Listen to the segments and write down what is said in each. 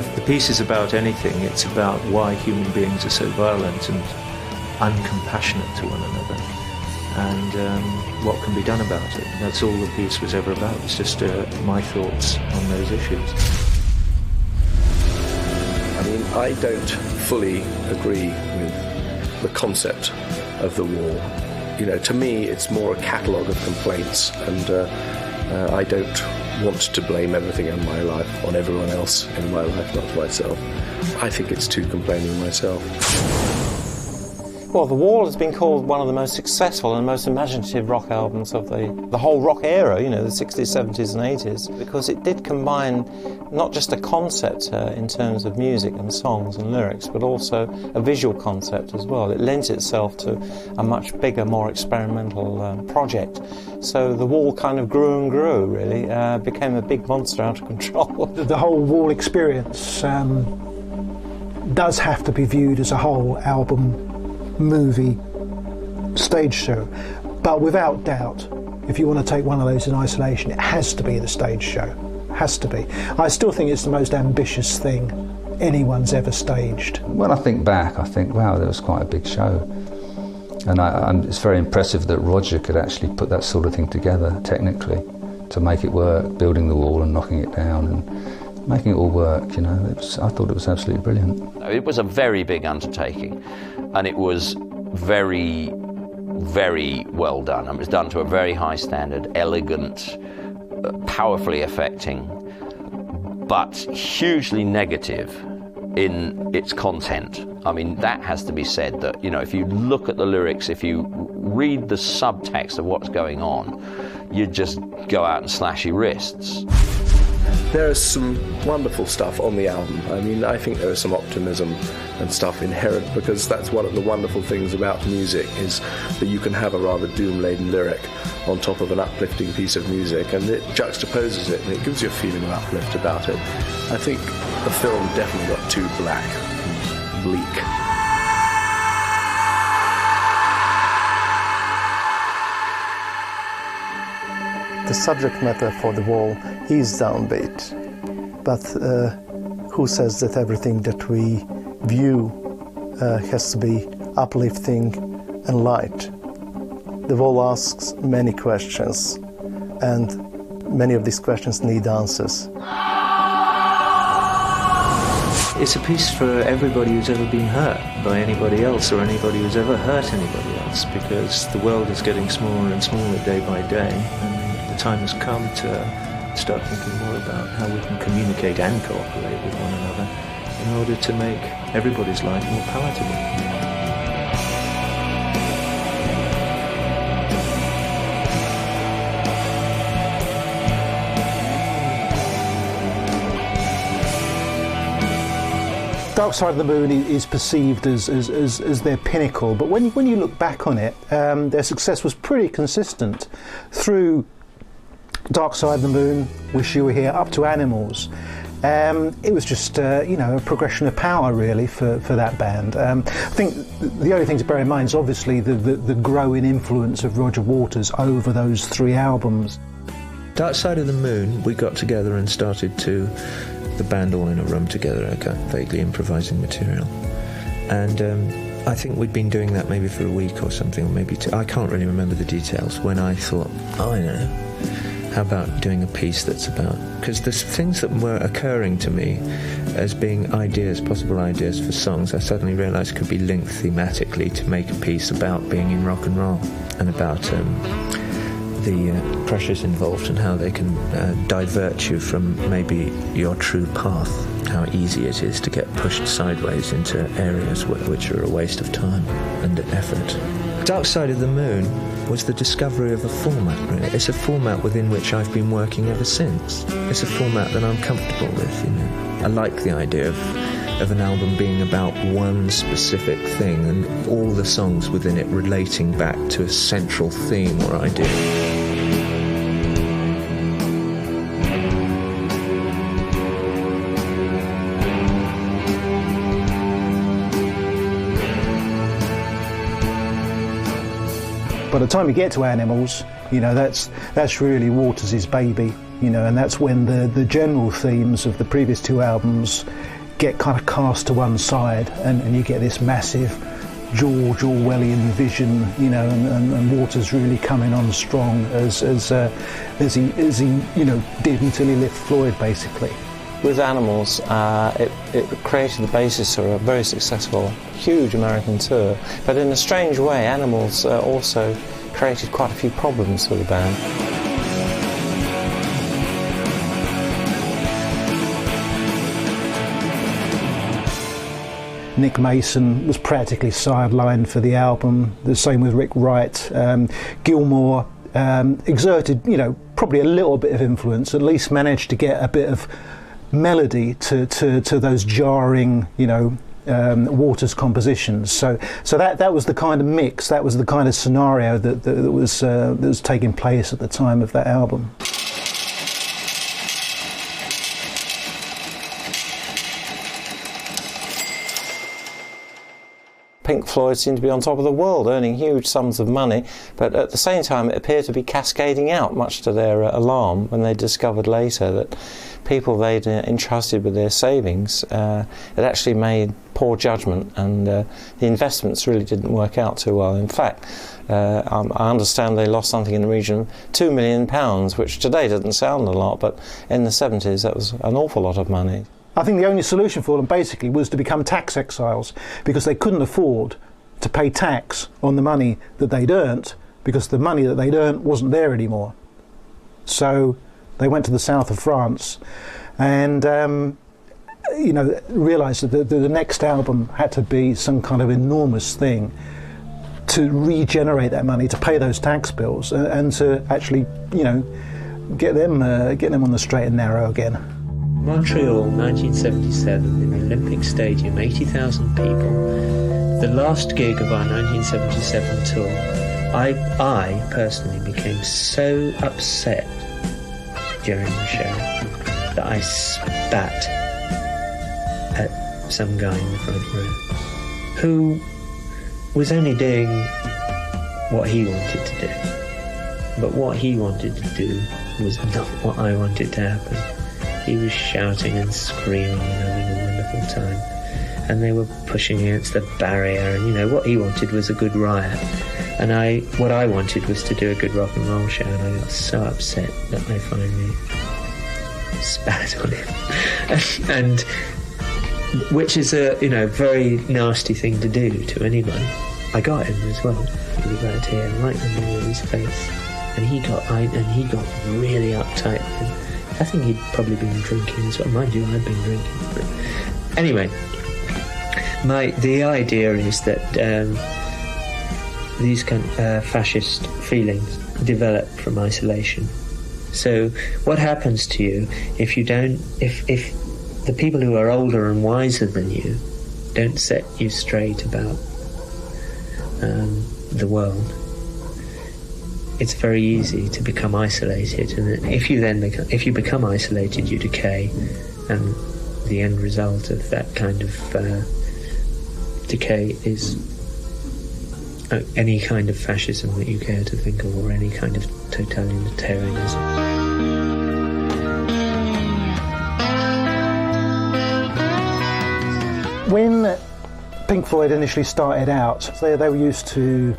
if the piece is about anything, it's about why human beings are so violent and uncompassionate to one another, and what can be done about it. That's all the piece was ever about. It's just my thoughts on those issues. I mean, I don't fully agree with the concept of the wall. You know, to me, it's more a catalogue of complaints, and I don't want to blame everything in my life on everyone else in my life, not myself. I think it's too complaining myself. Well, The Wall has been called one of the most successful and most imaginative rock albums of the whole rock era, you know, the 60s, 70s and 80s, because it did combine not just a concept in terms of music and songs and lyrics, but also a visual concept as well. It lends itself to a much bigger, more experimental project. So The Wall kind of grew and grew, really, became a big monster out of control. The whole Wall experience does have to be viewed as a whole album, movie, stage show, but without doubt, if you want to take one of those in isolation, it has to be the stage show. Has to be. I still think it's the most ambitious thing anyone's ever staged. When I think back, I think, wow, that was quite a big show. And it's very impressive that Roger could actually put that sort of thing together technically to make it work, building the wall and knocking it down and making it all work, you know. I thought it was absolutely brilliant. It was a very big undertaking, and it was very, very well done. It was done to a very high standard, elegant, powerfully affecting, but hugely negative in its content. I mean, that has to be said, that, you know, if you look at the lyrics, if you read the subtext of what's going on, you'd just go out and slash your wrists. There is some wonderful stuff on the album. I mean, I think there is some optimism and stuff inherent, because that's one of the wonderful things about music, is that you can have a rather doom-laden lyric on top of an uplifting piece of music, and it juxtaposes it, and it gives you a feeling of uplift about it. I think the film definitely got too black and bleak. The subject matter for The Wall is downbeat, but who says that everything that we view has to be uplifting and light? The Wall asks many questions, and many of these questions need answers. It's a piece for everybody who's ever been hurt by anybody else, or anybody who's ever hurt anybody else, because the world is getting smaller and smaller day by day, and the time has come to start thinking more about how we can communicate and cooperate with one another in order to make everybody's life more palatable. Dark Side of the Moon is perceived as their pinnacle, but when you look back on it, their success was pretty consistent through Dark Side of the Moon, Wish You Were Here, up to Animals. It was just a progression of power, really, for that band. I think the only thing to bear in mind is obviously the growing influence of Roger Waters over those three albums. Dark Side of the Moon, we got together and started to, the band all in a room together, kind of vaguely improvising material. And I think we'd been doing that maybe for a week or something, or maybe two. I can't really remember the details, when I thought, I know, how about doing a piece that's about... Because there's things that were occurring to me as being ideas, possible ideas for songs, I suddenly realised could be linked thematically to make a piece about being in rock and roll, and about the pressures involved and how they can divert you from maybe your true path, how easy it is to get pushed sideways into areas which are a waste of time and effort. Dark Side of the Moon was the discovery of a format, really. It's a format within which I've been working ever since. It's a format that I'm comfortable with, you know. I like the idea of an album being about one specific thing and all the songs within it relating back to a central theme or idea. By the time you get to Animals, you know, that's really Waters' baby, you know, and that's when the general themes of the previous two albums get kind of cast to one side, and you get this massive George Orwellian vision, you know, and Waters really coming on strong as he did until he left Floyd, basically. With Animals, it created the basis for a very successful, huge American tour. But in a strange way, Animals also created quite a few problems for the band. Nick Mason was practically sidelined for the album. The same with Rick Wright. Gilmour exerted, probably a little bit of influence. At least managed to get a bit of melody to those jarring, Waters compositions. So that was the kind of mix. That was the kind of scenario that was taking place at the time of that album. Pink Floyd seemed to be on top of the world, earning huge sums of money, but at the same time it appeared to be cascading out, much to their alarm, when they discovered later that people they'd entrusted with their savings had actually made poor judgment, and the investments really didn't work out too well. In fact, I understand they lost something in the region of £2 million, which today doesn't sound a lot, but in the 70s that was an awful lot of money. I think the only solution for them basically was to become tax exiles, because they couldn't afford to pay tax on the money that they'd earned, because the money that they'd earned wasn't there anymore. So they went to the south of France and realised that the next album had to be some kind of enormous thing to regenerate that money, to pay those tax bills, and to actually, get them on the straight and narrow again. Montreal, 1977, in the Olympic Stadium, 80,000 people. The last gig of our 1977 tour. I personally became so upset during the show that I spat at some guy in the front row who was only doing what he wanted to do. But what he wanted to do was not what I wanted to happen. He was shouting and screaming and having a wonderful time. And they were pushing against the barrier, and what he wanted was a good riot. And what I wanted was to do a good rock and roll show, and I got so upset that I finally spat on him. And which is a very nasty thing to do to anybody. I got him as well. He was right here, right in the middle of his face. And he got really uptight with him. I think he'd probably been drinking as well. Mind you, I'd been drinking. But anyway, the idea is that these kind of fascist feelings develop from isolation. So what happens to you if the people who are older and wiser than you don't set you straight about the world? It's very easy to become isolated, and if you become isolated, you decay, and the end result of that kind of decay is any kind of fascism that you care to think of, or any kind of totalitarianism. When Pink Floyd initially started out, they were used to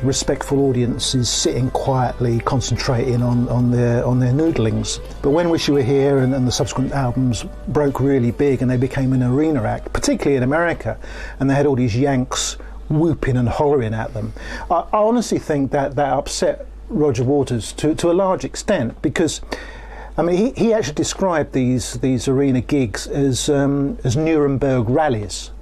respectful audiences sitting quietly, concentrating on their noodlings. But when Wish You Were Here and the subsequent albums broke really big, and they became an arena act, particularly in America, and they had all these Yanks whooping and hollering at them, I honestly think that upset Roger Waters to a large extent, because he actually described these arena gigs as Nuremberg rallies.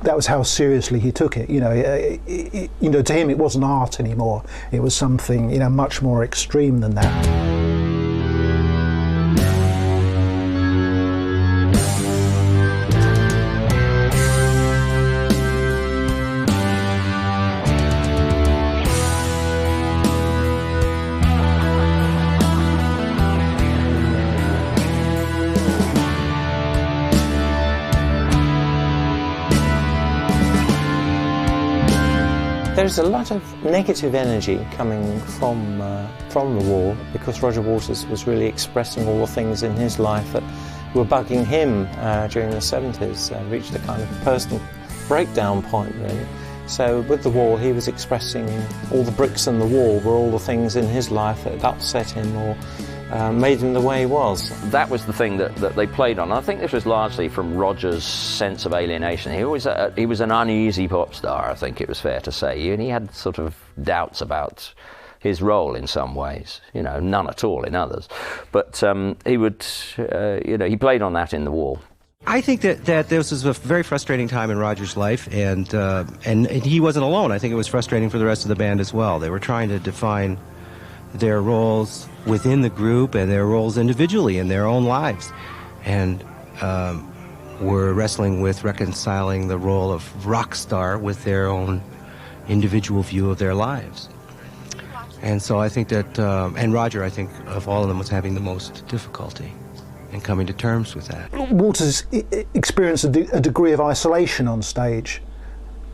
That was how seriously he took it. To him it wasn't art anymore. It was something much more extreme than that. There's a lot of negative energy coming from the Wall, because Roger Waters was really expressing all the things in his life that were bugging him during the 70s, reached a kind of personal breakdown point, really. So with the Wall, he was expressing all the bricks in the wall were all the things in his life that had upset him or made him the way he was. That was the thing that they played on. I think this was largely from Roger's sense of alienation. He was an uneasy pop star, I think it was fair to say, and he had sort of doubts about his role in some ways, none at all in others. But he would, he played on that in the Wall. I think that this was a very frustrating time in Roger's life, and he wasn't alone. I think it was frustrating for the rest of the band as well. They were trying to define their roles within the group and their roles individually in their own lives, and were wrestling with reconciling the role of rock star with their own individual view of their lives. And so I think that, and Roger, I think, of all of them, was having the most difficulty in coming to terms with that. Waters experienced a degree of isolation on stage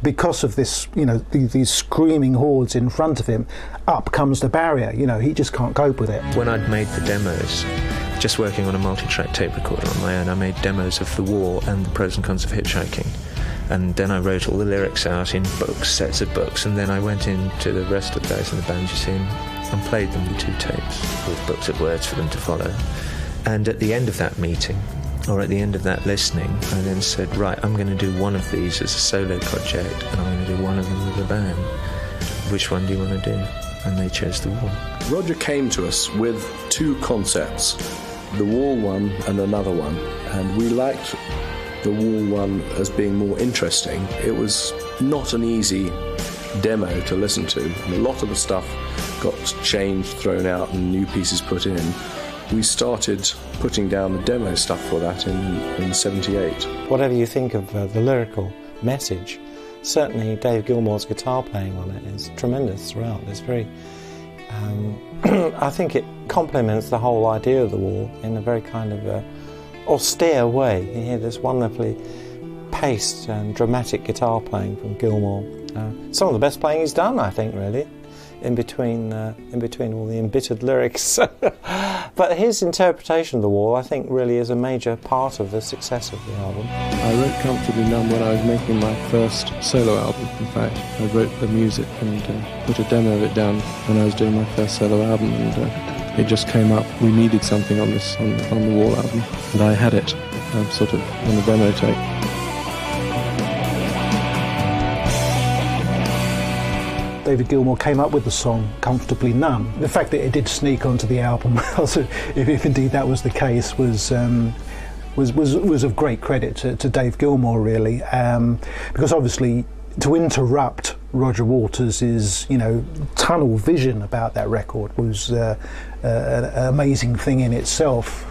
because of this, these screaming hordes in front of him. Up comes the barrier, he just can't cope with it. When I'd made the demos, just working on a multi-track tape recorder on my own, I made demos of The Wall and The Pros and Cons of Hitchhiking. And then I wrote all the lyrics out in books, sets of books, and then I went into the rest of the guys in the band, and played them the 2 tapes with books of words for them to follow. And at the end of that meeting, or at the end of that listening, I then said, right, I'm going to do one of these as a solo project, and I'm going to do one of them with a band. Which one do you want to do? And they chose The Wall. Roger came to us with 2 concepts, The Wall one and another one, and we liked The Wall one as being more interesting. It was not an easy demo to listen to, and a lot of the stuff got changed, thrown out, and new pieces put in. We started putting down the demo stuff for that in 78. Whatever you think of the lyrical message, certainly Dave Gilmour's guitar playing on it is tremendous throughout. It's very, I think it complements the whole idea of The Wall in a very kind of austere way. You hear this wonderfully paced and dramatic guitar playing from Gilmour. Some of the best playing he's done, I think, really. In between all the embittered lyrics. But his interpretation of The Wall, I think, really is a major part of the success of the album. I wrote Comfortably Numb when I was making my first solo album, in fact. I wrote the music and put a demo of it down when I was doing my first solo album, and it just came up. We needed something on the Wall album, and I had it sort of on the demo tape. David Gilmour came up with the song Comfortably Numb. The fact that it did sneak onto the album, if indeed that was the case, was of great credit to Dave Gilmour, really, because obviously to interrupt Roger Waters' tunnel vision about that record was an amazing thing in itself.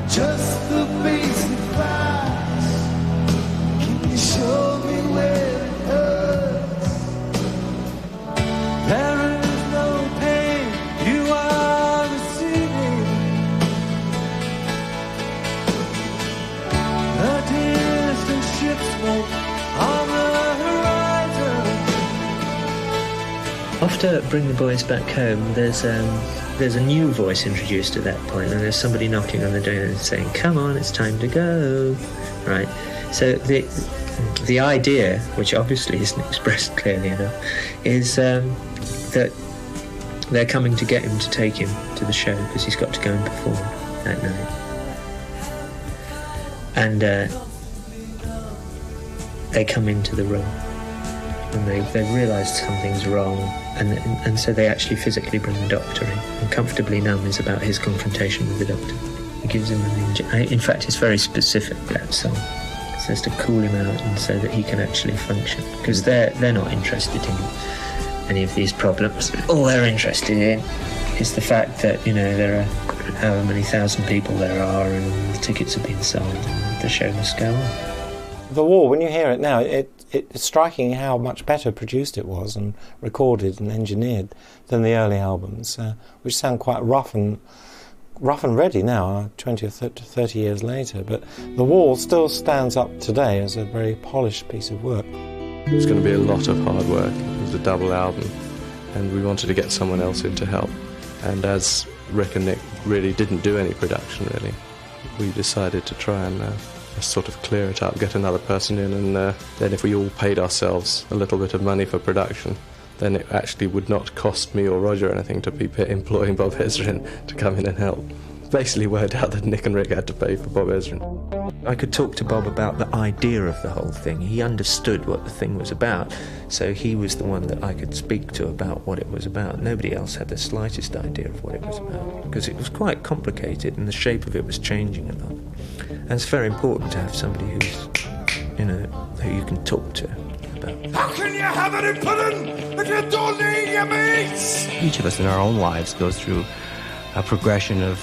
Just the basic facts. Can you show me where it hurts? There is no pain you are receiving. A distant ship's smoke on the horizon. After Bring the Boys Back Home, there's a new voice introduced at that point, and there's somebody knocking on the door and saying, come on, it's time to go. Right. So the idea, which obviously isn't expressed clearly enough, is that they're coming to get him to take him to the show because he's got to go and perform that night. And they come into the room and they've realised something's wrong, and so they actually physically bring the doctor in. And Comfortably Numb is about his confrontation with the doctor. He gives him an injection. In fact, it's very specific, that song. It says to cool him out and so that he can actually function, because they're not interested in any of these problems. All they're interested in is the fact that, there are however many thousand people there are and the tickets have been sold and the show must go on. The Wall, when you hear it now, it's striking how much better produced it was and recorded and engineered than the early albums, which sound quite rough and rough and ready now, 20 or 30 years later, but the wall still stands up today as a very polished piece of work. It was going to be a lot of hard work. It was a double album, and we wanted to get someone else in to help. And as Rick and Nick really didn't do any production, really, we decided to try and sort of clear it up, get another person in, and then if we all paid ourselves a little bit of money for production, then it actually would not cost me or Roger anything to be employing Bob Ezrin to come in and help. Basically worked out that Nick and Rick had to pay for Bob Ezrin. I could talk to Bob about the idea of the whole thing. He understood what the thing was about, so he was the one that I could speak to about what it was about. Nobody else had the slightest idea of what it was about, because it was quite complicated and the shape of it was changing a lot. And it's very important to have somebody who's, who you can talk to about. How can you have any pudding if you don't eat your meat? Each of us in our own lives goes through a progression of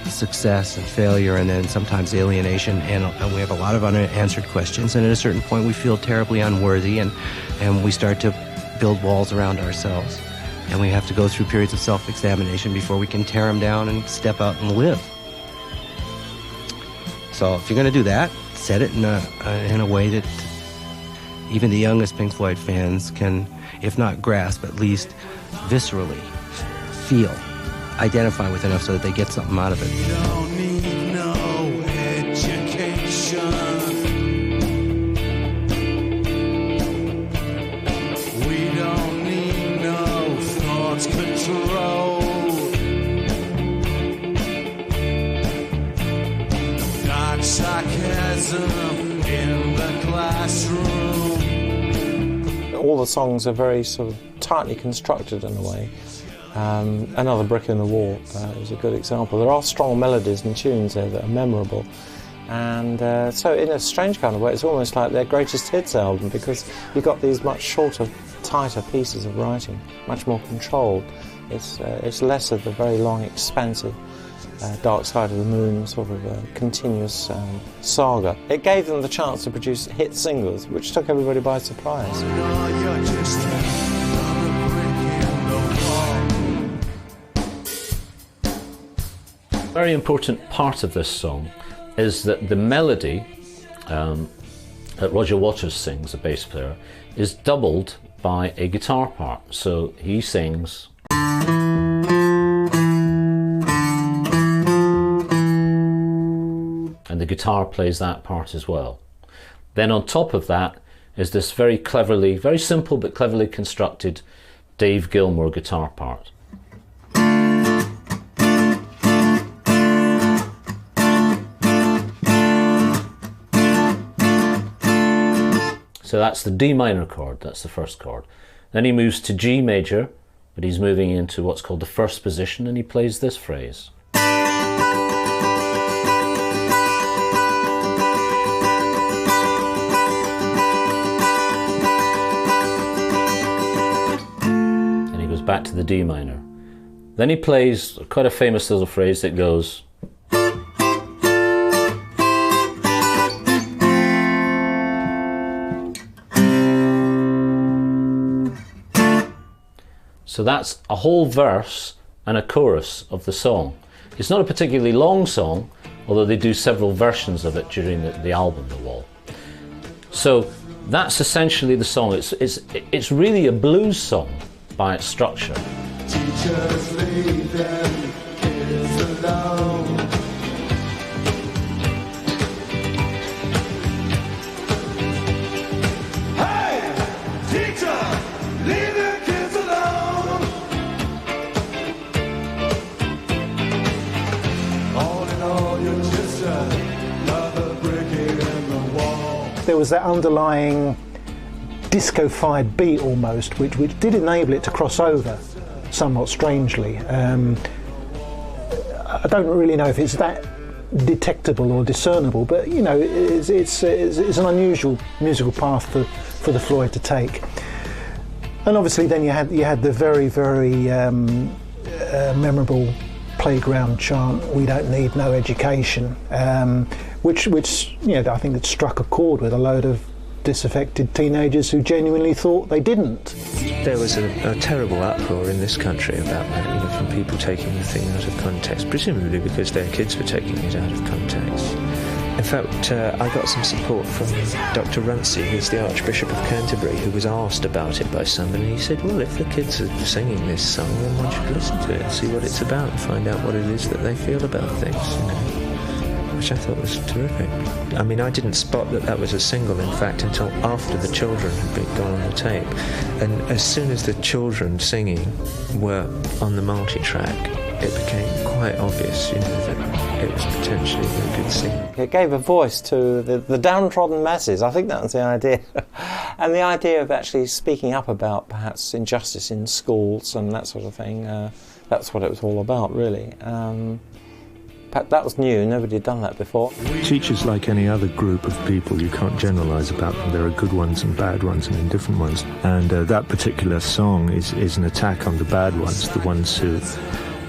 success and failure, and then sometimes alienation, and we have a lot of unanswered questions, and at a certain point we feel terribly unworthy, and we start to build walls around ourselves, and we have to go through periods of self-examination before we can tear them down and step out and live. So if you're going to do that, set it in a way that even the youngest Pink Floyd fans can, if not grasp, at least viscerally feel, identify with enough so that they get something out of it. We don't need no education. We don't need no thought control. Dark sarcasm in the classroom. All the songs are very sort of tightly constructed in a way. Another Brick in the Wall is a good example. There are strong melodies and tunes there that are memorable, and so in a strange kind of way it's almost like their greatest hits album, because you've got these much shorter, tighter pieces of writing, much more controlled. It's less of the very long, expansive Dark Side of the Moon sort of continuous saga. It gave them the chance to produce hit singles, which took everybody by surprise. Very important part of this song is that the melody that Roger Waters sings, the bass player, is doubled by a guitar part. So he sings, and the guitar plays that part as well. Then on top of that is this very cleverly, very simple but cleverly constructed Dave Gilmour guitar part. So that's the D minor chord, that's the first chord. Then he moves to G major, but he's moving into what's called the first position, and he plays this phrase. And he goes back to the D minor. Then he plays quite a famous little phrase that goes, so that's a whole verse and a chorus of the song. It's not a particularly long song, although they do several versions of it during the album, The Wall. So that's essentially the song. It's really a blues song by its structure. Teachers leave them kids alone. Hey, teacher, leave them kids alone. All in all, you're just another brick in the wall. There was that underlying disco-fied beat almost, which did enable it to cross over somewhat strangely. I don't really know if it's that detectable or discernible, but you know, it's an unusual musical path for the Floyd to take. And obviously, then you had the very memorable playground chant, "We don't need no education," which you know, I think it struck a chord with a load of disaffected teenagers who genuinely thought they didn't. There was a terrible uproar in this country about that, from people taking the thing out of context, presumably because their kids were taking it out of context. In fact, I got some support from Dr. Runcie, who's the Archbishop of Canterbury, who was asked about it by somebody. He said, well, if the kids are singing this song, then one should listen to it and see what it's about and find out what it is that they feel about things, which I thought was terrific. I mean, I didn't spot that was a single, in fact, until after the children had gone on the tape. And as soon as the children singing were on the multi-track, it became quite obvious, that it was potentially a good single. It gave a voice to the downtrodden masses. I think that was the idea. And the idea of actually speaking up about perhaps injustice in schools and that sort of thing, that's what it was all about, really. That was new, nobody had done that before. Teachers, like any other group of people, you can't generalise about them. There are good ones and bad ones and indifferent ones. And that particular song is an attack on the bad ones, the ones who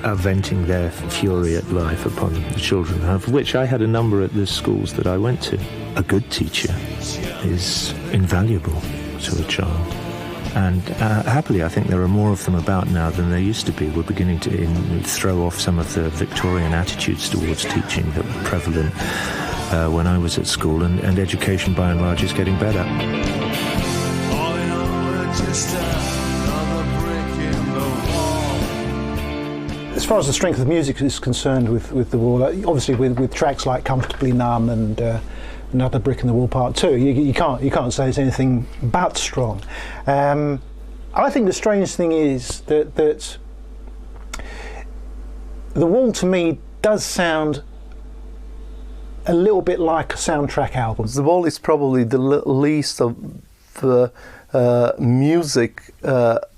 are venting their fury at life upon the children, of which I had a number at the schools that I went to. A good teacher is invaluable to a child. And happily, I think there are more of them about now than there used to be. We're beginning to throw off some of the Victorian attitudes towards teaching that were prevalent when I was at school, and education, by and large, is getting better. As far as the strength of the music is concerned with The Wall, obviously with tracks like Comfortably Numb and Another Brick in the Wall Part 2, you can't say it's anything but strong. I think the strange thing is that The Wall to me does sound a little bit like a soundtrack album. The Wall is probably the least of the music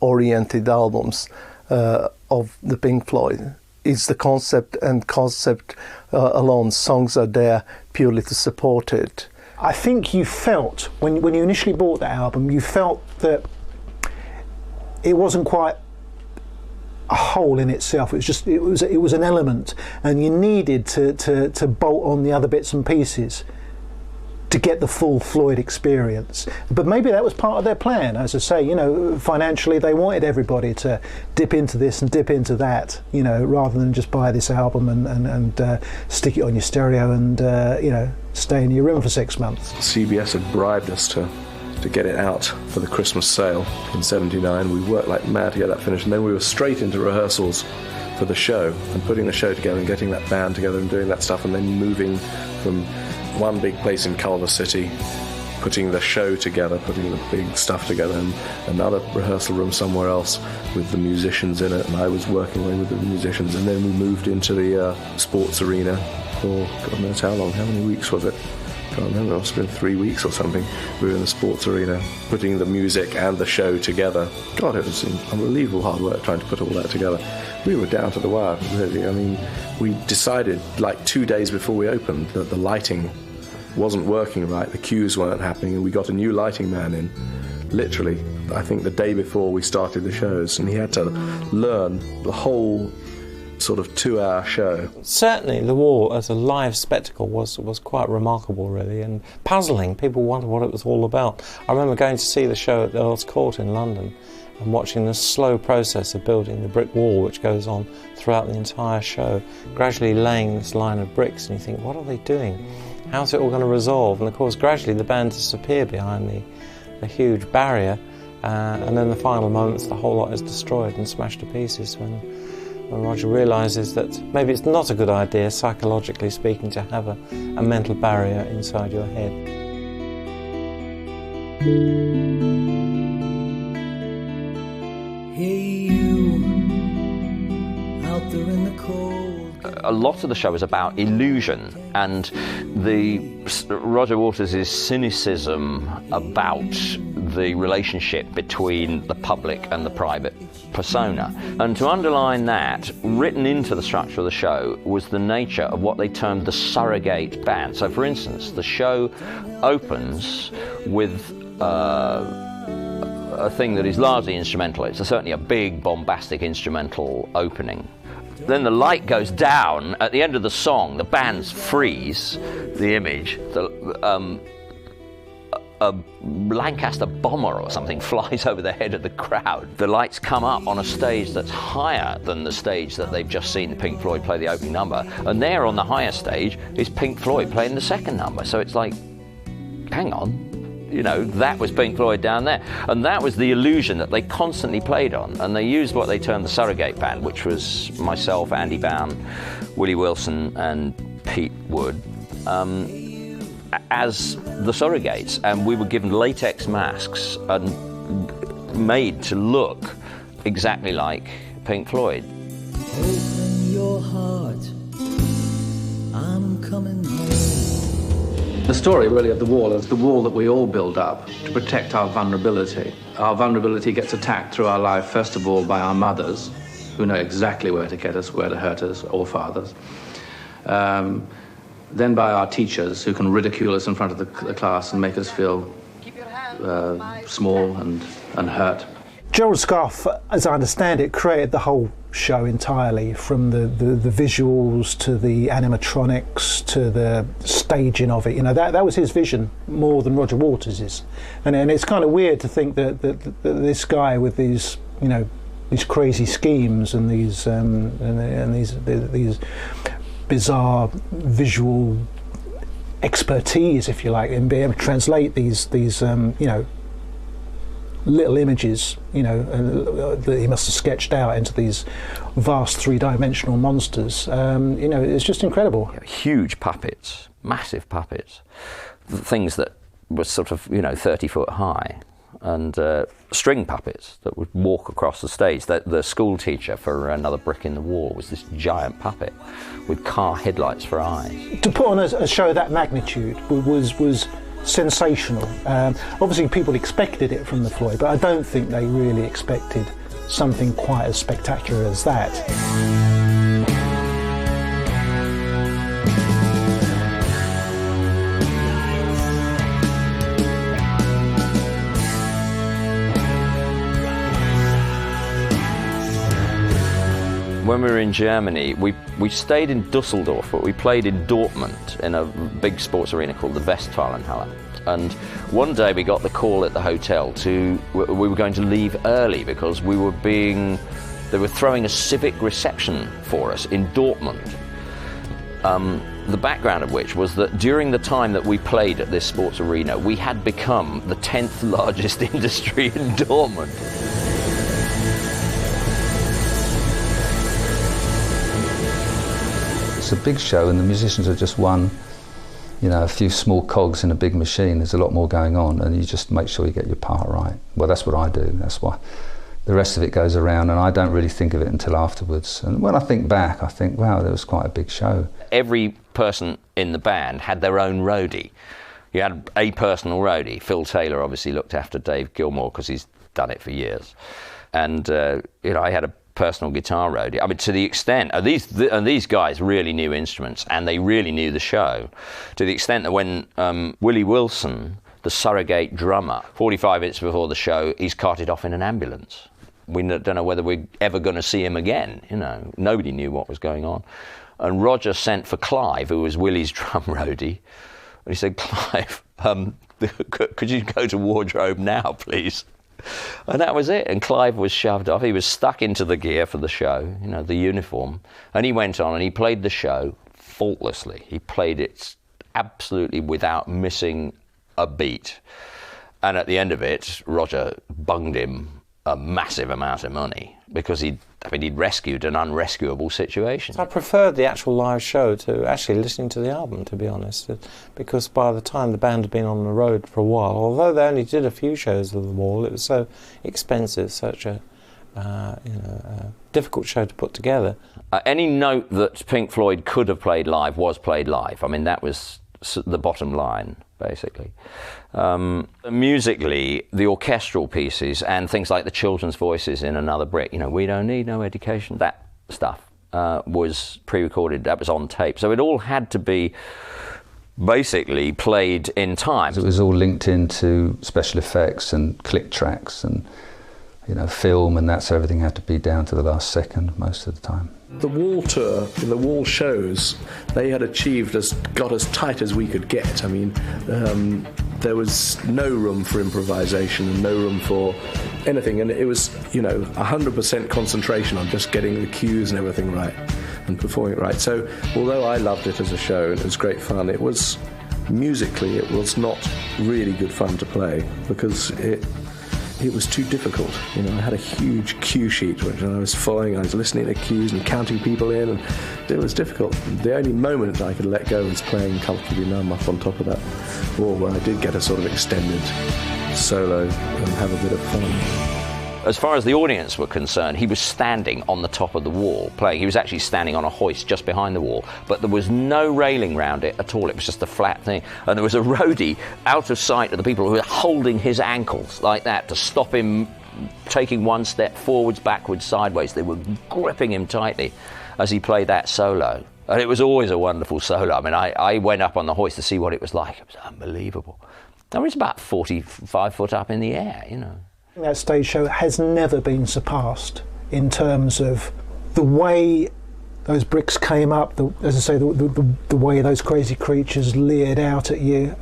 oriented albums of the Pink Floyd. It's the concept, and concept alone. Songs are there purely to support it. I think you felt, when you initially bought that album, you felt that it wasn't quite a whole in itself. It was an element, and you needed to bolt on the other bits and pieces to get the full Floyd experience. But maybe that was part of their plan. As I say, financially they wanted everybody to dip into this and dip into that, rather than just buy this album and stick it on your stereo and stay in your room for 6 months. CBS had bribed us to get it out for the Christmas sale in '79. We worked like mad to get that finished, and then we were straight into rehearsals for the show and putting the show together and getting that band together and doing that stuff, and then moving from one big place in Culver City, putting the show together, putting the big stuff together, and another rehearsal room somewhere else with the musicians in it, and I was working away with the musicians, and then we moved into the sports arena for God knows how long. How many weeks was it? I can't remember. It must have been 3 weeks or something. We were in the sports arena putting the music and the show together. God, it was unbelievable hard work trying to put all that together. We were down to the wire, really. I mean, we decided like 2 days before we opened that the lighting wasn't working right, the cues weren't happening, and we got a new lighting man in, literally, I think the day before we started the shows, and he had to learn the whole sort of 2-hour show. Certainly The Wall as a live spectacle was quite remarkable, really, and puzzling. People wondered what it was all about. I remember going to see the show at the Earl's Court in London and watching the slow process of building the brick wall, which goes on throughout the entire show, gradually laying this line of bricks, and you think, what are they doing? How's it all going to resolve? And of course, gradually the band disappear behind the huge barrier, and then the final moments, the whole lot is destroyed and smashed to pieces when Roger realises that maybe it's not a good idea, psychologically speaking, to have a mental barrier inside your head. Hey you, out there in the cold. A lot of the show is about illusion, and Roger Waters' cynicism about the relationship between the public and the private persona. And to underline that, written into the structure of the show was the nature of what they termed the surrogate band. So for instance, the show opens with a thing that is largely instrumental. It's certainly a big, bombastic instrumental opening. Then the light goes down. At the end of the song, the bands freeze the image. a Lancaster bomber or something flies over the head of the crowd. The lights come up on a stage that's higher than the stage that they've just seen Pink Floyd play the opening number, and there on the higher stage is Pink Floyd playing the second number. So it's like, hang on, you know, that was Pink Floyd down there. And that was the illusion that they constantly played on, and they used what they termed the surrogate band, which was myself, Andy Bown, Willie Wilson and Pete Wood, as the surrogates, and we were given latex masks and made to look exactly like Pink Floyd. Open your heart, I'm coming home. The story really of the wall is the wall that we all build up to protect our vulnerability. Our vulnerability gets attacked through our life, first of all, by our mothers, who know exactly where to get us, where to hurt us, or fathers. Then by our teachers, who can ridicule us in front of the class and make us feel small and hurt. Gerald Scarfe, as I understand it, created the whole show entirely, from the visuals to the animatronics to the staging of it. You know, that was his vision more than Roger Waters's. And it's kind of weird to think that this guy with these, you know, these crazy schemes and these bizarre visual expertise, if you like, in being able to translate these you know, little images, you know, that he must have sketched out into these vast three-dimensional monsters. You know, it's just incredible. Huge puppets, massive puppets, things that were sort of, you know, 30 foot high, and string puppets that would walk across the stage. The school teacher for Another Brick in the Wall was this giant puppet with car headlights for eyes. To put on a show of that magnitude was sensational. Obviously people expected it from the Floyd, but I don't think they really expected something quite as spectacular as that. When we were in Germany, we stayed in Dusseldorf, but we played in Dortmund in a big sports arena called the Westfalenhalle. And one day we got the call at the hotel we were going to leave early because they were throwing a civic reception for us in Dortmund. The background of which was that during the time that we played at this sports arena, we had become the 10th largest industry in Dortmund. It's a big show, and the musicians are just one, you know, a few small cogs in a big machine. There's a lot more going on, and you just make sure you get your part right. Well, that's what I do. That's why the rest of it goes around, and I don't really think of it until afterwards. And when I think back, I think, wow, that was quite a big show. Every person in the band had their own roadie. You had a personal roadie. Phil Taylor obviously looked after Dave Gilmour because he's done it for years. And, you know, I had a personal guitar roadie. I mean, to the extent, these guys really knew instruments, and they really knew the show, to the extent that when Willie Wilson, the surrogate drummer, 45 minutes before the show, he's carted off in an ambulance. We don't know whether we're ever going to see him again. You know, nobody knew what was going on. And Roger sent for Clive, who was Willie's drum roadie, and he said, "Clive, could you go to wardrobe now, please?" And that was it. And Clive was shoved off. He was stuck into the gear for the show, you know, the uniform. And he went on and he played the show faultlessly. He played it absolutely without missing a beat. And at the end of it, Roger bunged him a massive amount of money because he'd rescued an unrescuable situation. I preferred the actual live show to actually listening to the album, to be honest, because by the time the band had been on the road for a while, although they only did a few shows of the Wall, it was so expensive, such a difficult show to put together. Any note that Pink Floyd could have played live was played live. I mean, that was the bottom line, basically. Musically, the orchestral pieces and things like the children's voices in Another Brick, you know, We Don't Need No Education, that stuff was pre-recorded, that was on tape. So it all had to be basically played in time. It was all linked into special effects and click tracks, and film and that, so everything had to be down to the last second most of the time. The wall tour, the wall shows, they had got as tight as we could get. I mean, there was no room for improvisation and no room for anything, and it was, 100% concentration on just getting the cues and everything right and performing it right. So, although I loved it as a show and it was great fun, it was musically it was not really good fun to play because it was too difficult. I had a huge cue sheet which I was following. I was listening to cues and counting people in, and it was difficult. The only moment I could let go was playing Comfortably Numb up on top of that wall, where I did get a sort of extended solo and have a bit of fun. As far as the audience were concerned, he was standing on the top of the wall playing. He was actually standing on a hoist just behind the wall, but there was no railing round it at all. It was just a flat thing, and there was a roadie out of sight of the people who were holding his ankles like that to stop him taking one step forwards, backwards, sideways. They were gripping him tightly as he played that solo, and it was always a wonderful solo. I mean, I went up on the hoist to see what it was like. It was unbelievable. I mean, it's about 45 foot up in the air, That stage show has never been surpassed in terms of the way those bricks came up, the way those crazy creatures leered out at you.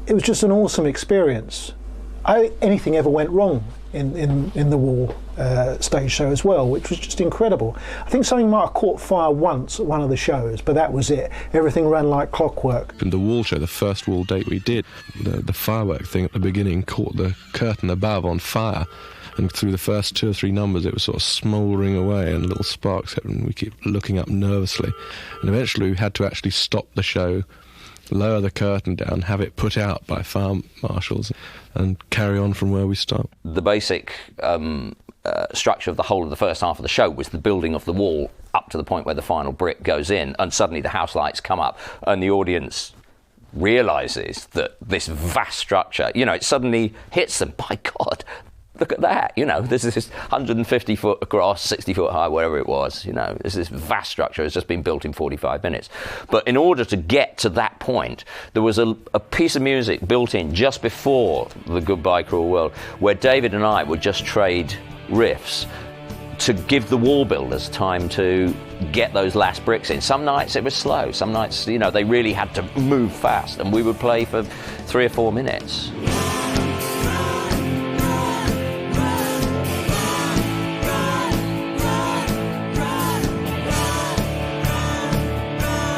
It was just an awesome experience. Anything ever went wrong in the Wall stage show as well, which was just incredible. I think something might have caught fire once at one of the shows, but that was it. Everything ran like clockwork. And the Wall show, the first Wall date we did, the firework thing at the beginning caught the curtain above on fire, and through the first 2 or 3 numbers it was sort of smouldering away and little sparks, and we keep looking up nervously, and eventually we had to actually stop the show, lower the curtain down, have it put out by fire marshals, and carry on from where we stopped. The basic structure of the whole of the first half of the show was the building of the wall up to the point where the final brick goes in, and suddenly the house lights come up and the audience realises that this vast structure, it suddenly hits them. By God, look at that, this is this 150 foot across, 60 foot high, whatever it was, this vast structure has just been built in 45 minutes. But in order to get to that point, there was a piece of music built in just before the Goodbye Cruel World, where David and I would just trade riffs to give the wall builders time to get those last bricks in. Some nights it was slow, some nights, they really had to move fast, and we would play for 3 or 4 minutes.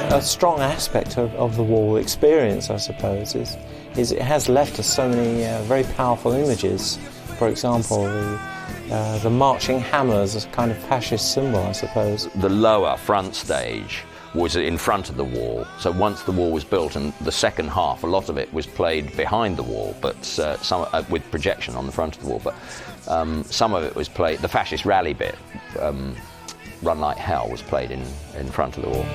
A strong aspect of the Wall experience, I suppose, is it has left us so many very powerful images. For example, the marching hammers, as a kind of fascist symbol, I suppose. The lower front stage was in front of the wall, so once the wall was built, and the second half, a lot of it was played behind the wall, but some with projection on the front of the wall, but some of it was played, the fascist rally bit, Run Like Hell, was played in front of the wall.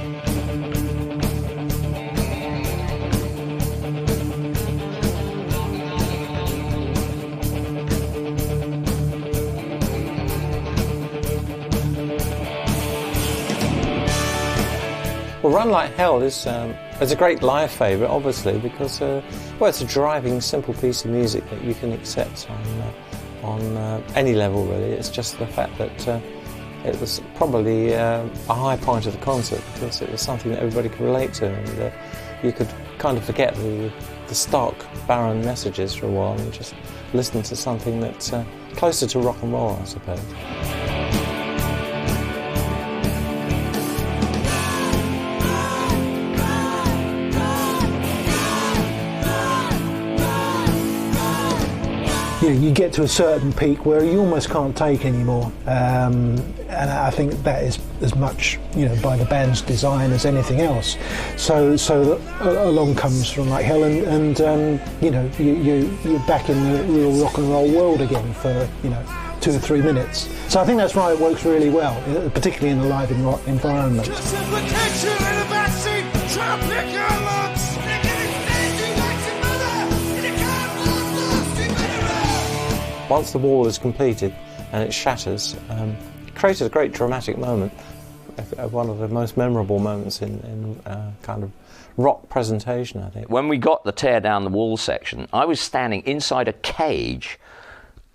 Well, Run Like Hell is a great live favourite, obviously, because it's a driving, simple piece of music that you can accept on any level, really. It's just the fact that it was probably a high point of the concert, because it was something that everybody could relate to, and you could kind of forget the stark, barren messages for a while and just listen to something that's closer to rock and roll, I suppose. You get to a certain peak where you almost can't take anymore, and I think that is as much by the band's design as anything else. So along comes Run Like Hell, and you're back in the real rock and roll world again for 2 or 3 minutes. So I think that's why it works really well, particularly in a live environment. Once the wall is completed and it shatters, it created a great dramatic moment, one of the most memorable moments in kind of rock presentation, I think. When we got the tear down the wall section, I was standing inside a cage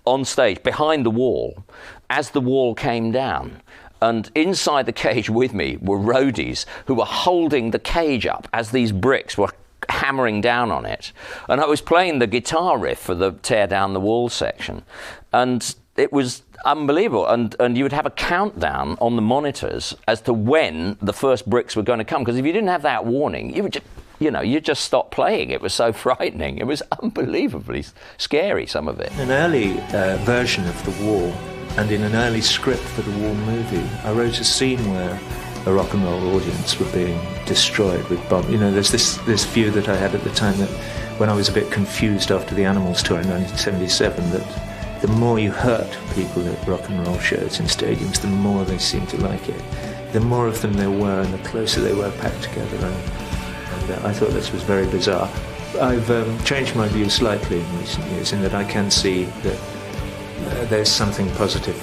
on stage behind the wall as the wall came down. And inside the cage with me were roadies who were holding the cage up as these bricks were hammering down on it. And I was playing the guitar riff for the Tear Down the Wall section. And it was unbelievable. And you would have a countdown on the monitors as to when the first bricks were going to come. Because if you didn't have that warning, you would just, you just stop playing. It was so frightening. It was unbelievably scary, some of it. An early version of The Wall, and in an early script for the Wall movie, I wrote a scene where a rock and roll audience were being destroyed with bombs. There's this view that I had at the time that when I was a bit confused after the Animals tour in 1977, that the more you hurt people at rock and roll shows in stadiums, the more they seemed to like it. The more of them there were, and the closer they were packed together. And I thought this was very bizarre. I've changed my view slightly in recent years in that I can see that there's something positive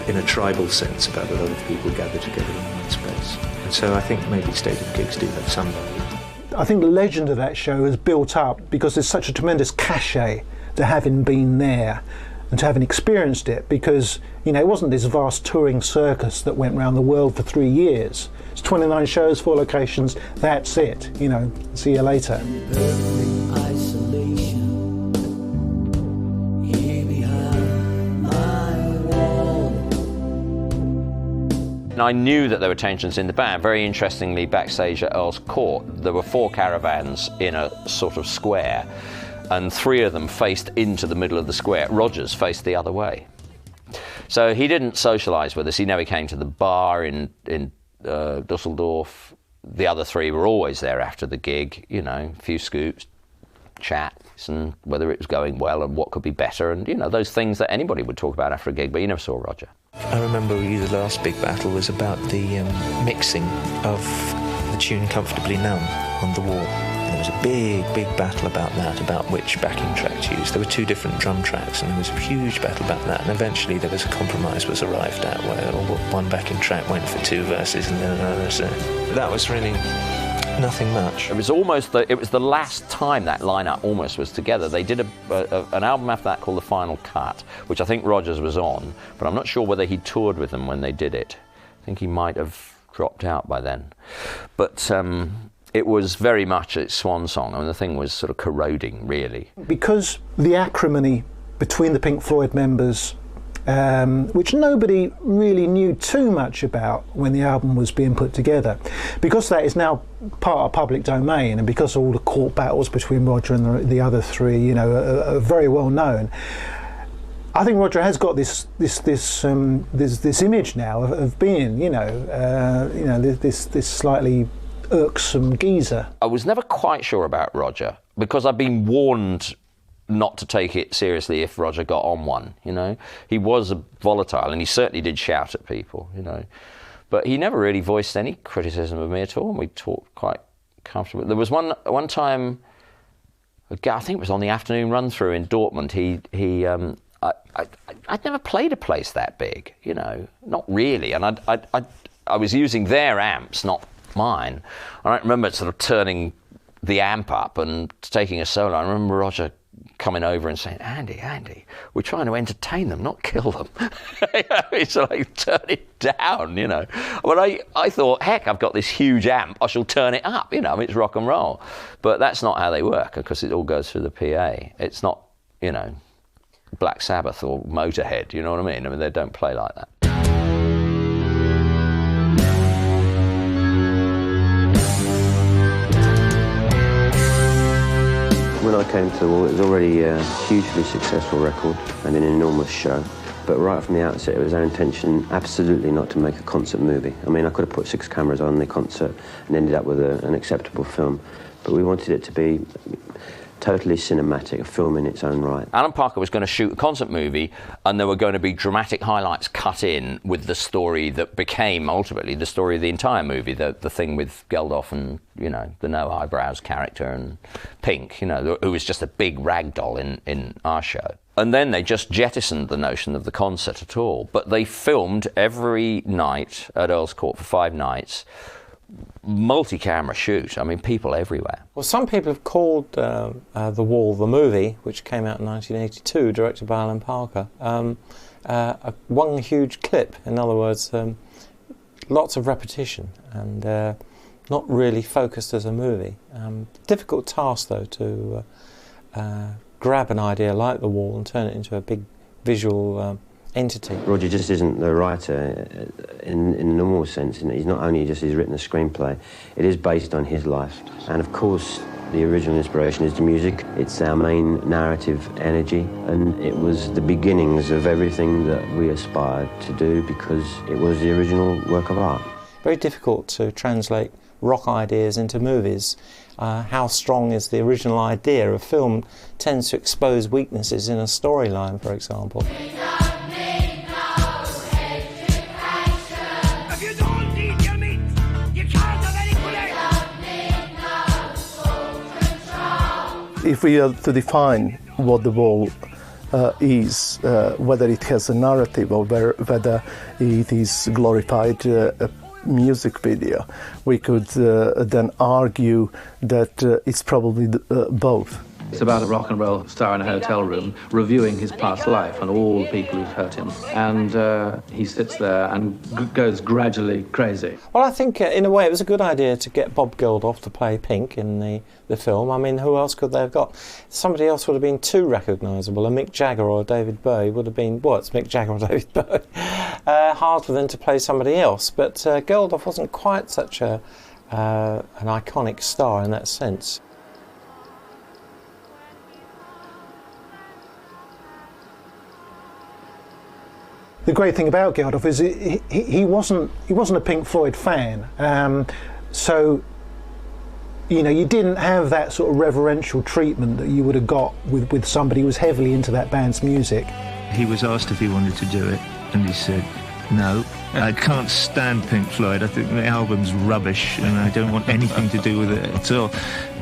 in a tribal sense about a lot of people gathered together in one space. And so I think maybe stadium gigs do have some value. I think the legend of that show has built up because there's such a tremendous cachet to having been there and to having experienced it, because it wasn't this vast touring circus that went around the world for 3 years. It's 29 shows, 4 locations, that's it, see you later. And I knew that there were tensions in the band. Very interestingly, backstage at Earl's Court, there were 4 caravans in a sort of square, and 3 of them faced into the middle of the square. Rogers faced the other way. So he didn't socialise with us. He never came to the bar in Dusseldorf. The other 3 were always there after the gig, a few scoops, chats, and whether it was going well and what could be better, and those things that anybody would talk about after a gig, but you never saw Roger. I remember the last big battle was about the mixing of the tune Comfortably Numb on The Wall. And there was a big battle about that, about which backing track to use. There were 2 different drum tracks, and there was a huge battle about that, and eventually there was a compromise was arrived at where one backing track went for 2 verses and then another. So that was really nothing much. It was the last time that lineup almost was together. They did an album after that called The Final Cut, which I think Rogers was on, but I'm not sure whether he toured with them when they did it. I think he might have dropped out by then. But it was very much its swan song. I mean, the thing was sort of corroding, really. Because the acrimony between the Pink Floyd members, which nobody really knew too much about when the album was being put together, because that is now part of public domain, and because all the court battles between Roger and the other 3, are very well known. I think Roger has got this image now of being, this slightly irksome geezer. I was never quite sure about Roger because I'd been warned not to take it seriously if Roger got on one, He was volatile, and he certainly did shout at people, But he never really voiced any criticism of me at all, and we talked quite comfortably. There was one time, I think it was on the afternoon run-through in Dortmund, I'd never played a place that big, not really, and I was using their amps, not mine. I remember sort of turning the amp up and taking a solo. I remember Roger coming over and saying, Andy, we're trying to entertain them, not kill them. It's like, turn it down, But I thought, heck, I've got this huge amp, I shall turn it up, it's rock and roll. But that's not how they work, because it all goes through the PA. It's not, Black Sabbath or Motorhead, you know what I mean? I mean, they don't play like that. When I came to The Wall, it was already a hugely successful record and an enormous show. But right from the outset, it was our intention absolutely not to make a concert movie. I mean, I could have put 6 cameras on the concert and ended up with an acceptable film. But we wanted it to be totally cinematic, a film in its own right. Alan Parker was going to shoot a concert movie, and there were going to be dramatic highlights cut in with the story that became ultimately the story of the entire movie, the thing with Geldof and, the no eyebrows character, and Pink, who was just a big rag doll in our show. And then they just jettisoned the notion of the concert at all. But they filmed every night at Earl's Court for 5 nights, multi-camera shoot. I mean, people everywhere. Well, some people have called The Wall, the movie, which came out in 1982, directed by Alan Parker, one huge clip. In other words, lots of repetition and not really focused as a movie. Difficult task, though, to grab an idea like The Wall and turn it into a big visual entity. Roger just isn't the writer in the normal sense. He's not only just he's written a screenplay, it is based on his life. And of course, the original inspiration is the music. It's our main narrative energy, and it was the beginnings of everything that we aspired to do because it was the original work of art. Very difficult to translate rock ideas into movies. How strong is the original idea? A film tends to expose weaknesses in a storyline, for example. If we are to define what The Wall is, whether it has a narrative or whether it is glorified music video, we could then argue that it's probably both. It's about a rock and roll star in a hotel room reviewing his past life and all the people who've hurt him. And he sits there and goes gradually crazy. Well, I think in a way it was a good idea to get Bob Geldof to play Pink in the film. I mean, who else could they have got? Somebody else would have been too recognisable. A Mick Jagger or a David Bowie would have been, well, it's Mick Jagger or David Bowie. Hard for them to play somebody else. But Geldof wasn't quite such an iconic star in that sense. The great thing about Geldof is he wasn't a Pink Floyd fan, so you know, you didn't have that sort of reverential treatment that you would have got with somebody who was heavily into that band's music. He was asked if he wanted to do it, and he said, no, I can't stand Pink Floyd. I think the album's rubbish, and I don't want anything to do with it at all.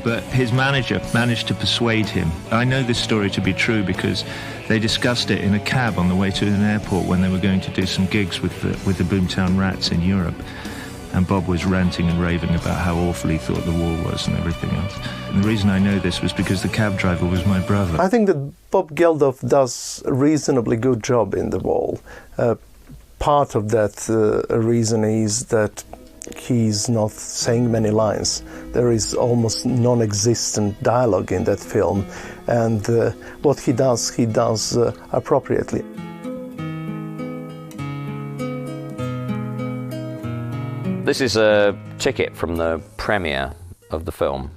But his manager managed to persuade him. I know this story to be true because they discussed it in a cab on the way to an airport when they were going to do some gigs with the Boomtown Rats in Europe. And Bob was ranting and raving about how awful he thought The Wall was and everything else. And the reason I know this was because the cab driver was my brother. I think that Bob Geldof does a reasonably good job in The Wall. Part of that reason is that he's not saying many lines. There is almost non-existent dialogue in that film, and what he does appropriately. This is a ticket from the premiere of the film,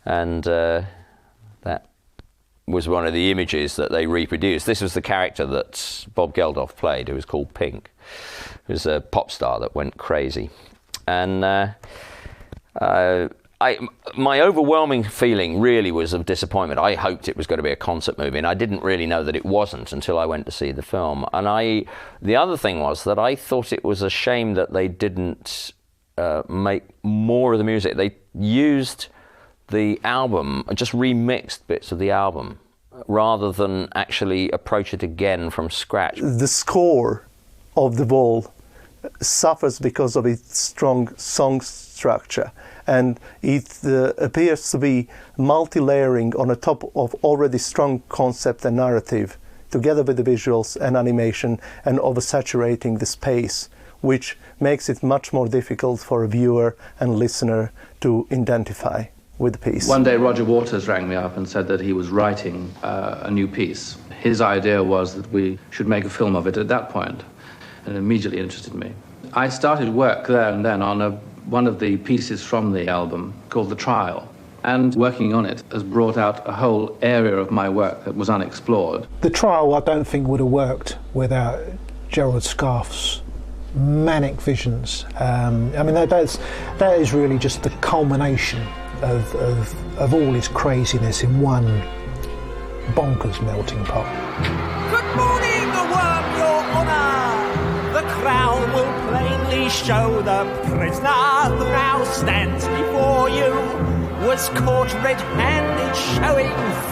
and that was one of the images that they reproduced. This was the character that Bob Geldof played, who was called Pink. He was a pop star that went crazy. And my overwhelming feeling really was of disappointment. I hoped it was going to be a concert movie, and I didn't really know that it wasn't until I went to see the film. And the other thing was that I thought it was a shame that they didn't make more of the music. They used the album, just remixed bits of the album, rather than actually approach it again from scratch. The score of The Wall suffers because of its strong song structure, and it appears to be multi-layering on the top of already strong concept and narrative, together with the visuals and animation, and oversaturating the space, which makes it much more difficult for a viewer and listener to identify with the piece. One day Roger Waters rang me up and said that he was writing a new piece. His idea was that we should make a film of it at that point, and it immediately interested me. I started work there and then on one of the pieces from the album called The Trial, and working on it has brought out a whole area of my work that was unexplored. The Trial, I don't think, would have worked without Gerald Scarfe's manic visions. I mean, that is really just the culmination of all his craziness in one bonkers melting pot. Good morning, the worm, your honour. The crown will plainly show the prisoner who now stands before you was caught red-handed, showing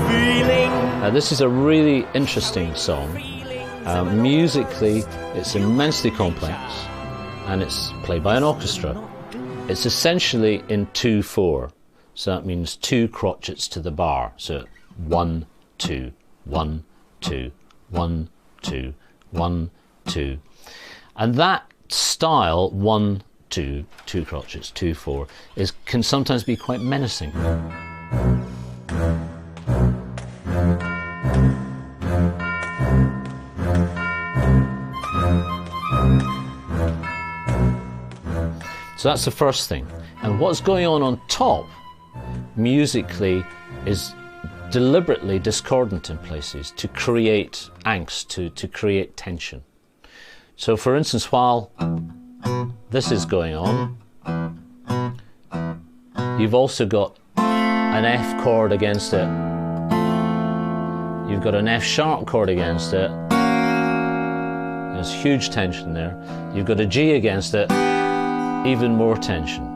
feeling. This is a really interesting song. Musically, it's immensely complex, and it's played by an orchestra. It's essentially in 2/4. So that means 2 crotchets to the bar. So 1, 2, 1, 2, 1, 2, 1, 2. And that style, 1, 2, 2 crotchets, 2/4, can sometimes be quite menacing. So that's the first thing. And what's going on top, musically, is deliberately discordant in places to create angst, to create tension. So for instance, while this is going on, you've also got an F chord against it. You've got an F sharp chord against it. There's huge tension there. You've got a G against it, even more tension.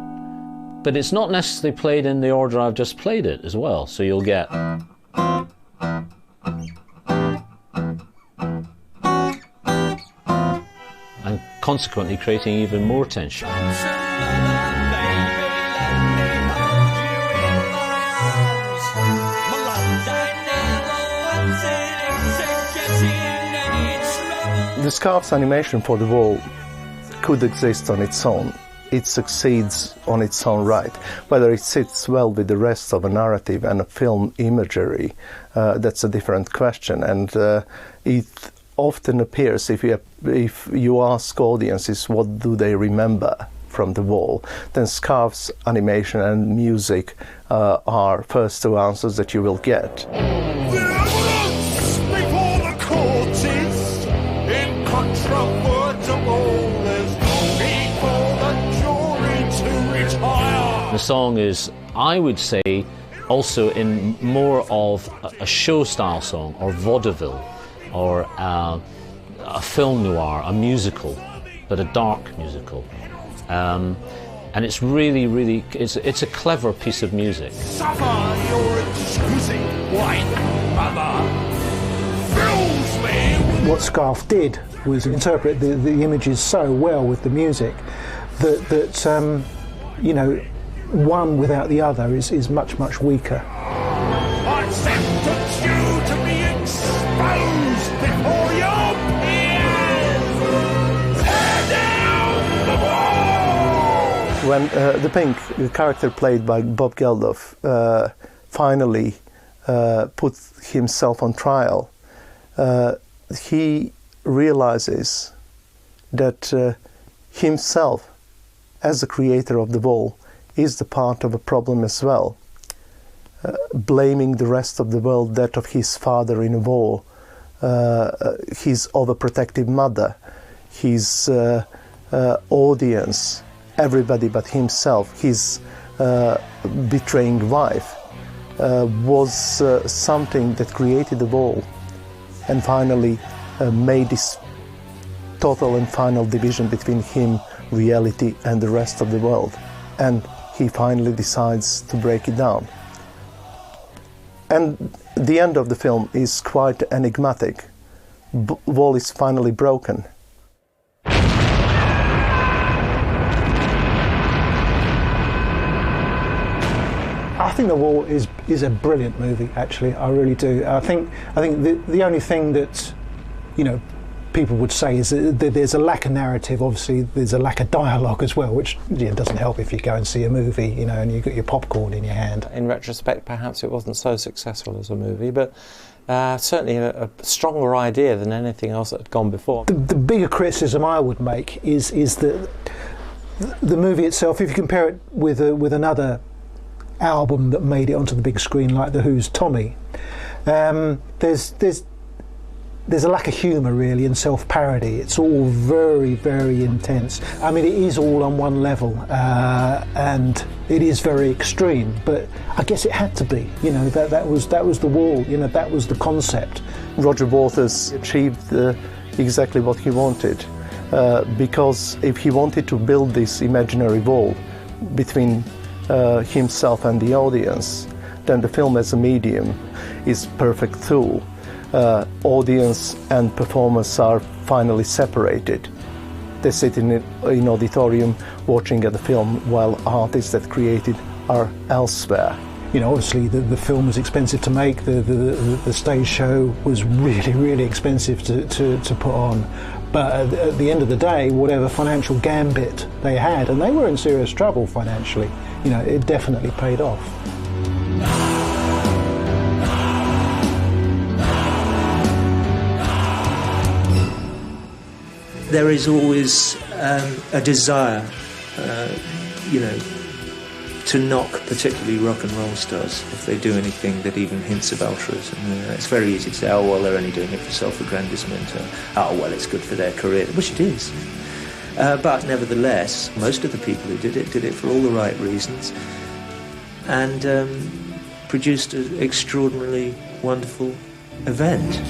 But it's not necessarily played in the order I've just played it as well. So you'll get... and consequently creating even more tension. The Scarfe's animation for the wall could exist on its own. It succeeds on its own right. Whether it sits well with the rest of a narrative and a film imagery, that's a different question. And it often appears, if you ask audiences what do they remember from the wall, then Scarfe's animation and music are first 2 answers that you will get. The song is, I would say, also in more of a show-style song, or vaudeville, or a film noir, a musical, but a dark musical. And it's really, really, it's a clever piece of music. Suffer your exquisite white mother fills me. What Scarfe did was interpret the images so well with the music that you know, one without the other is much, much weaker. I sentence you to be exposed before your peers. Tear down the wall! When the Pink, the character played by Bob Geldof, finally put himself on trial, he realizes that himself, as the creator of the wall, is the part of a problem as well. Blaming the rest of the world, that of his father in a war, his overprotective mother, his audience, everybody but himself, his betraying wife, was something that created the wall and finally made this total and final division between him, reality, and the rest of the world. And he finally decides to break it down. And the end of the film is quite enigmatic. Wall is finally broken. I think The Wall is a brilliant movie, actually. I really do. I think the only thing that, you know, people would say is that there's a lack of narrative. Obviously, there's a lack of dialogue as well, which doesn't help if you go and see a movie, you know, and you've got your popcorn in your hand. In retrospect, perhaps it wasn't so successful as a movie, but certainly a stronger idea than anything else that had gone before. The bigger criticism I would make is that the movie itself, if you compare it with another album that made it onto the big screen, like The Who's Tommy, there's a lack of humour really and self-parody. It's all very, very intense. I mean, it is all on one level and it is very extreme, but I guess it had to be. You know, that was The Wall, you know, that was the concept. Roger Waters achieved exactly what he wanted, because if he wanted to build this imaginary wall between himself and the audience, then the film as a medium is a perfect tool. Audience and performers are finally separated. they sit in auditorium watching at the film while artists that created are elsewhere. You know, obviously the film was expensive to make, the stage show was really, really expensive to put on. But at the end of the day, whatever financial gambit they had, and they were in serious trouble financially, you know, it definitely paid off. There is always a desire, to knock particularly rock and roll stars if they do anything that even hints of altruism. It's very easy to say, oh, well, they're only doing it for self-aggrandizement, or, oh, well, it's good for their career, which it is. But nevertheless, most of the people who did it for all the right reasons, and produced an extraordinarily wonderful event.